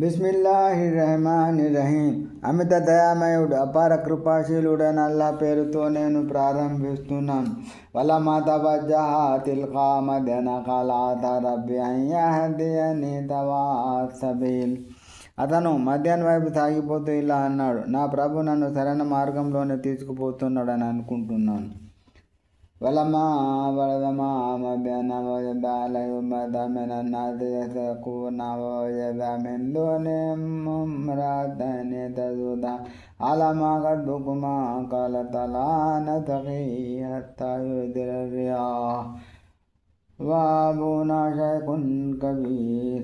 బిస్మిల్లాహిర్రహమానిర్రహీం. అమిత దయామయుడు అపార కృపాశీలుడైన అల్లా పేరుతో నేను ప్రారంభిస్తున్నాను. వలమా తవజ్జహ తిల్కా మదన ఖలాత రబ్బి అన్ యహ్దియని సబీల్. అతను మధ్యాహ్నం వైపు సాగిపోతూ ఇలా అన్నాడు, నా ప్రభు నన్ను సరైన మార్గంలోనే తీసుకుపోతున్నాడని అనుకుంటున్నాను. ولما ورد ماء مدين وجد عليه أمة من الناس يسقون ووجد من دونهم امرأتين تذودان قال ما خطبكما قالتا لا نسقي حتى يصدر الرياح وأبونا شيخ كبير.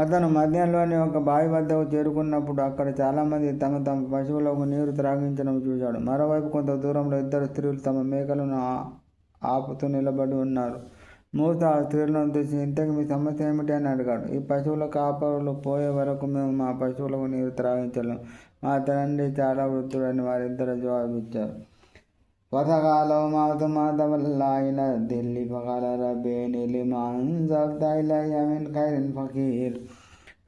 అతను మధ్యంలోని ఒక బావి వద్దకు చేరుకున్నప్పుడు అక్కడ చాలామంది తమ తమ పశువులకు నీరు త్రాగించడం చూశాడు. మరోవైపు కొంత దూరంలో ఇద్దరు స్త్రీలు తమ మేకలను ఆపుతూ నిలబడి ఉన్నారు. మూస ఆ స్త్రీలను చూసి, ఇంతకు మీ సమస్య ఏమిటి అని అడిగాడు. ఈ పశువుల కాపరులు పోయే వరకు మేము మా పశువులకు నీరు త్రాగించలేము. మా తండ్రి చాలా వృద్ధుడని వారిద్దరు జవాబిచ్చారు. وسقى ما ثم تولى إلى الذل فقال ربي إني لما أنزلت إلي من خير فقير.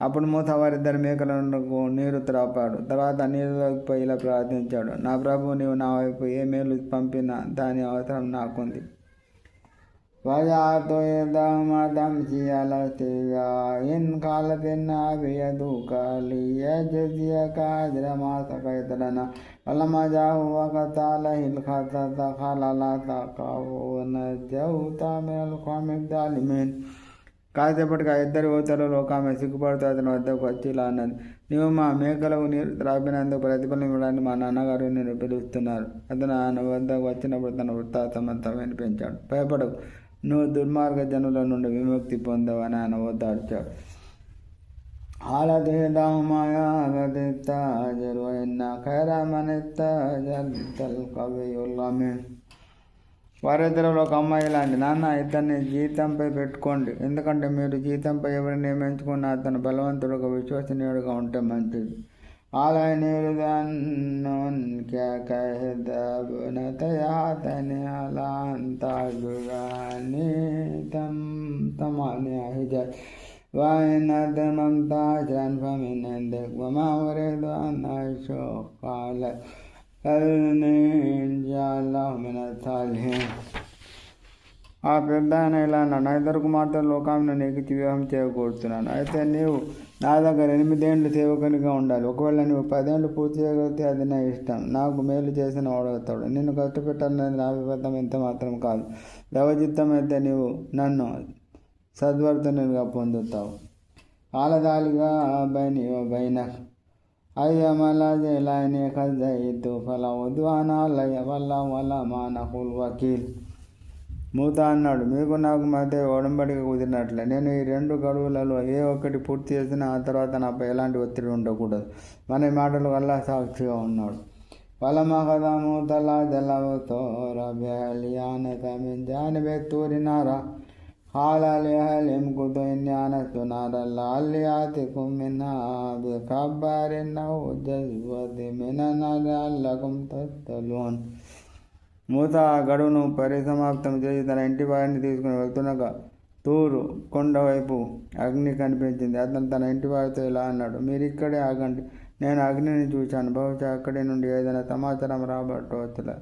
అప్పుడు మూస వారిద్దరి మేకలకు నీరు త్రాపాడు. తర్వాత నీరులోకి పోయి ఇలా ప్రార్థించాడు, నా ప్రభు, నీవు నా వైపు ఏ మేలు పంపినా దాని అవసరం నాకుంది. وجعلت يدهما تمشي على استحياء قالت إن أبي يدعوك ليجزيك أجر ما سقيت لنا فلما جاءه وقت عليه الخطة قال لا تخافوا ونجوت من القوم الظالمين. కాసేపటికి ఆ ఇద్దరు యువతలలో ఒక ఆమె సిగ్గుపడుతూ అతని వద్దకు వచ్చి ఇలా అన్నది, నీవు మా మేకలకు నీరు త్రాపినందుకు ప్రతిఫలం ఇవ్వడానికి మా నాన్నగారు నేను పిలుస్తున్నారు. అతను ఆయన వద్దకు వచ్చినప్పుడు తన వృత్తాంతమంతా వినిపించాడు. భయపడవు, నువ్వు దుర్మార్గ జనుల నుండి విముక్తి పొందవని ఆయన వద్ద అడిచాడు. వారిద్దరిలో ఒక అమ్మాయి లాంటి, నాన్న ఇతన్ని జీతంపై పెట్టుకోండి, ఎందుకంటే మీరు జీతంపై ఎవరిని నియమించుకున్న అతను బలవంతుడుగా విశ్వసనీయుడుగా ఉంటే మంచిది. وإن أتممت عشرا فمن عندك وما أريد أن أشق عليك إن شاء الله من الصالحين. ఆ పెద్ద ఆయన ఇలా అన్నాడు, నా ఇద్దరు కుమార్తెలు లోకాన్ని నీకు వివాహం చేయకూడుతున్నాను. అయితే నీవు నా దగ్గర 8 ఏళ్ళు సేవకునిగా ఉండాలి. ఒకవేళ నువ్వు 10 ఏళ్ళు పూర్తి చేయగలిగితే అది నా ఇష్టం. నాకు మేలు చేసిన వాడవుతాడు. నిన్ను కష్టపెట్టాలనేది నా విపత్తం ఎంత మాత్రం కాదు. దైవచిత్తం అయితే నీవు నన్ను సద్వర్తనునిగా పొందుతావు. ఆలదాలిగా బైని బైన అయ్యమలా జలాని ఖజయితు ఫల ఉద్వానాలయ వల్ల వల్ల మానకుల్ వకీల్. మూత అన్నాడు, మీకు నాకు మధ్య ఒడంబడిక కుదిరినట్లే నేను ఈ 2 గడువులలో ఏ ఒక్కటి పూర్తి చేసినా ఆ తర్వాత నాపై ఎలాంటి ఒత్తిడి ఉండకూడదు. మన మాటలు వల్ల సాక్షిగా ఉన్నాడు. వలమ కదా మూతలా జలవతో రబ్యాలియాన తమిన్ జానిబే తూరినారా హాలలిహలిం కుతున్యానస్తునారల్లాలియాతికుం మిన్నా బికబ్బరిన్నౌ జజ్వతి మిననల్లకుం తత్తలూన్. మూత ఆ గడువును పరిసమాప్తం చేసి తన ఇంటి వారిని తీసుకుని వెళ్తుండగా తూరు కొండ వైపు అగ్ని కనిపించింది. అతను తన ఇంటి వారితో ఇలా అన్నాడు, మీరు ఇక్కడే ఆగండి, నేను అగ్నిని చూశాను. బహుశా అక్కడి నుండి ఏదైనా సమాచారం రాబట్టవచ్చులే,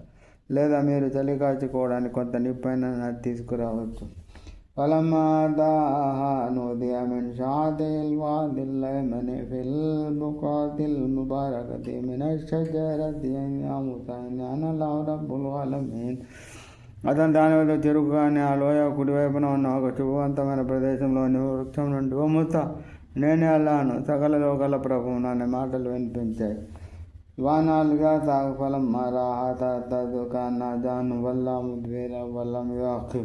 లేదా మీరు చలి కాచుకోవడానికి కొంత నిప్పైన తీసుకురావచ్చు. فلما أتاها نودي من شاطئ الوادي الأيمن في البقعة المباركة من الشجرة يا موسى إني أنا الله رب العالمين. అతను దాని వల్ల చెరుకుగానే ఆ లోయ కుడివైపున ఉన్న ఒక శుభవంతమైన ప్రదేశంలోని వృక్షం నుండి, ఓ మూసా, నేనే అల్లాను, సకల లోకాల ప్రభువు అనే మాటలు వినిపించాయి. వానాలుగా సాగు ఫలం మరాహత తదుకన్న జాను వల్ల ముద్వేల వల్ల వివాహి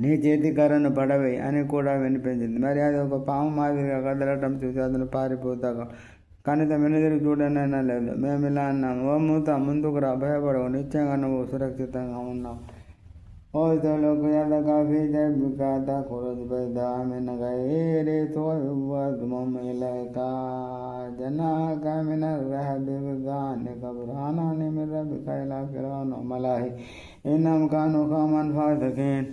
నీ చేతి కర్రను పడవే అని కూడా వినిపించింది. మరి అది ఒక పాము మాదిరిగా కదలటం చూసి అతను పారిపోతాగా కనీసం వెనుదిరిగి చూడనైనా లేదు. మేము ఇలా అన్నాము, ఓ మూత, ముందుకు రా, భయపడవు, నిశ్చయంగా నువ్వు సురక్షితంగా ఉన్నావు. وَاسْأَلُكَ يَدَكَ فِي جَيْبِكَ تَخْرُجْ بَيْضَاءَ مِنْ غَيْرِ سُوءٍ وَاضْمُمْ إِلَيْكَ جَنَاحَكَ مِنَ الرَّهْبِ بِذَلِكَ بُرْهَانَانِ مِنْ رَبِّكَ إِلَىٰ فِرْعَوْنَ وَمَلَئِهِ ఇన్నం కాను కామన్ ఫాదకేన్.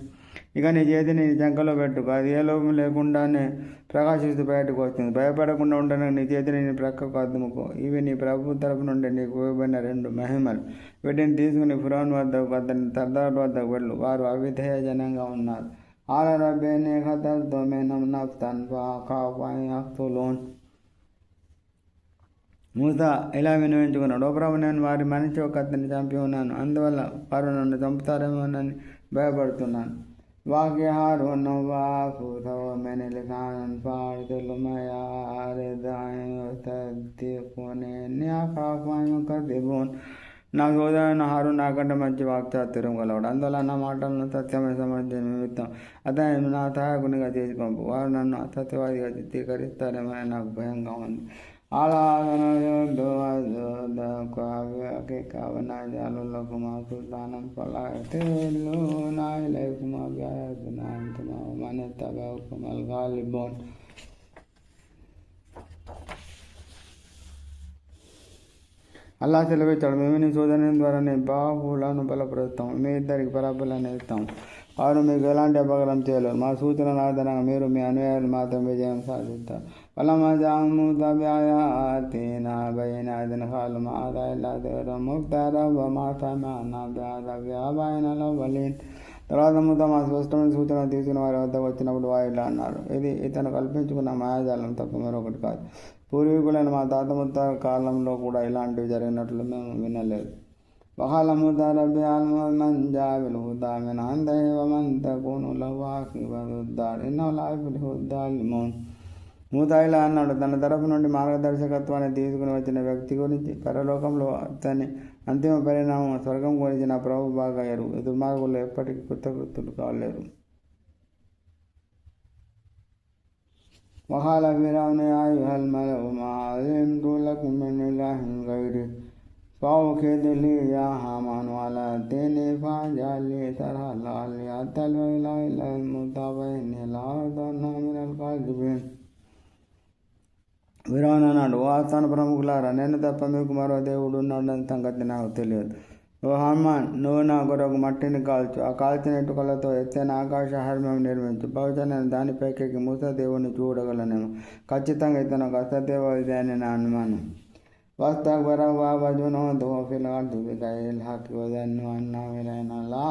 ఇక నీ చేతిని నీ చంకలో పెట్టుకో, అది ఏ లోపం లేకుండానే ప్రకాశిస్తూ బయటకు వస్తుంది. భయపడకుండా ఉండడానికి నీ చేతిని నీ ప్రక్కకు అద్దుముకో. ఇవి నీ ప్రభు తరపు నుండి నీకు ఇవ్వబడిన 2 మహిమలు. వీటిని తీసుకుని ఫిరౌన్ వద్దకు, అతని సర్దారు వద్దకు వెళ్ళు. వారు అవిధేయజనంగా ఉన్నారు. ఆల రబ్బేనే ఖతల్తు మిన్హుం నఫ్సన్ ఫఅఖాఫు యఖ్తులూన్. మూసా ఇలా వినియోగించుకున్నాడు, ఓ ప్రభు, నేను వారి మనిషి ఒక అతన్ని చంపి ఉన్నాను, అందువల్ల వారు నన్ను చంపుతారేమోనని భయపడుతున్నాను. వాక్య హారూన్ వాఖూదహు మిన్ లిసానిన్ ఫార్సిల్హు మయా రిద్ అన్ యుసద్దిఖూని ఇన్నీ అఖాఫు అన్ యుకద్దిబూన్. నా సోదరుడైన హారూన్ నాకంటే మంచి వాక్చాతుర్యం గలవాడు, అందువల్ల నా మాటలను సత్యమైన సమర్థన నిమిత్తం అతన్ని నా సహాయకునిగా చేసి పంపు. వారు నన్ను అసత్యవాదిగా చిత్రీకరిస్తారేమని నాకు భయంగా ఉంది. అల్లా సెలవిచ్చాడు, మేము నీ సోదరుని ద్వారానే బాహువులను బలపరుస్తాం, మీ ఇద్దరికి పరాబలాన్ని ఇస్తాం. వారు మీకు ఎలాంటి అపకారం చేయలేరు. మా సూచనల ఆధారంగా మీరు మీ అనుయాయులు మాత్రం విజయం సాధిస్తారు. ఫలమ్మా జాము తబియాతినా బైనాతిన ఖాలు మాదా ఇల్లా దిక్రున్ ముఫ్తరా వమా సమిఅనా బిహాదా ఆబాయినల్ అవ్వలీన్. తర్వాత మూసా మా స్పష్టమైన సూచన తీసుకుని వారి వద్దకు వచ్చినప్పుడు వారు ఇలా అన్నారు, ఇది ఇతను కల్పించుకున్న మాయాజాలం తప్ప మరొకటి కాదు. పూర్వీకులైన మా తాత ముత్తాతల కాలంలో కూడా ఇలాంటివి జరిగినట్లు మేము వినలేదు. وقال موسى رب اعلم من جاء بالهدى من عنده ومن تكون له عاقبة الدار إنه لا يفلح الظالمون. మూసా ఇలా అన్నాడు, తన తరపు నుండి మార్గదర్శకత్వాన్ని తీసుకుని వచ్చిన వ్యక్తి గురించి, పరలోకంలో అతని అంతిమ పరిణామం స్వర్గం గురించి నా ప్రభు బాగా ఎరుగు. దుర్మార్గులు ఎప్పటికీ కృతకృతులు కాలేరు. وقال فرعون يا أيها الملأ ما علمت لكم من إله غيري فأوقد لي يا هامان على الطين فاجعل لي سرحا لعلي أطلع إلى إله موسى فإني لأظنه من الكاذبين. ఫిరౌన్ అన్నాడు, ఓ ఆస్థాన ప్రముఖులారా, నేను తప్ప మీకు మరో దేవుడు ఉన్నాడని సంగతి నాకు తెలియదు. ఓ హామాన్, నువ్వు నా కొరకు మట్టిని కాల్చు, ఆ కాల్చిన ఇటుకలతో ఎత్తైన ఆకాశ హర్మ్యం నిర్మించు. బహుశా నేను దానిపైకి మూసా దేవుని చూడగలనేమో. ఖచ్చితంగా ఇతను ఒక అసత్యవాది అని నా అనుమానం. واستكبر وأبى وجنوده في الأرض بغير الحق وظنوا أنهم إلينا لا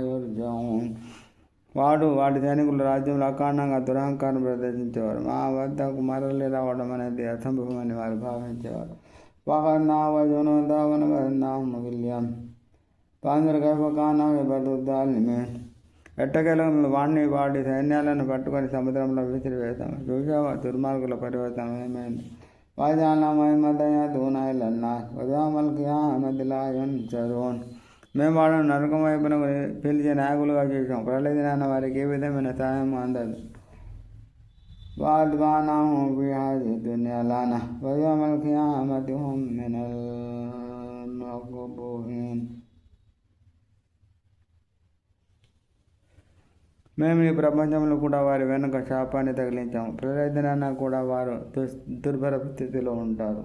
يرجعون. వాడి సైనికులు రాజ్యంలో అకారణంగా దురహంకారం ప్రదర్శించేవారు. మా వద్దకు మరలి రావడం అనేది అసంభవమని వారు భావించేవారు. وأخذنا وجنوده ونبذناهم في اليم فانظر كيف كان عاقبة الظالمين. ఎట్టకేలకు వాడిని వాడి సైన్యాలను పట్టుకొని సముద్రంలో విసిరివేశాము. చూసావా దుర్మార్గుల పరివర్తనం ఏమైంది. వాజానా మహిమదూన ఇలన్నా వదామల్ కియామతి లా యున్సరూన్. మేము వాళ్ళను నరకం వైపున పిలిచే నాయకులుగా చేసాం. ప్రళయ దినాన వారికి ఏ విధమైన సహాయం అందదు. వాద్వానాహు బిహాది దున్యాలానా వదామల్ కియామతి హుం మినల్ మక్బూహీన్. మేము ఈ ప్రపంచంలో కూడా వారి వెనుక శాపాన్ని తగిలించాము. ప్రళయ దినాన కూడా వారు దుర్భర స్థితిలో ఉంటారు.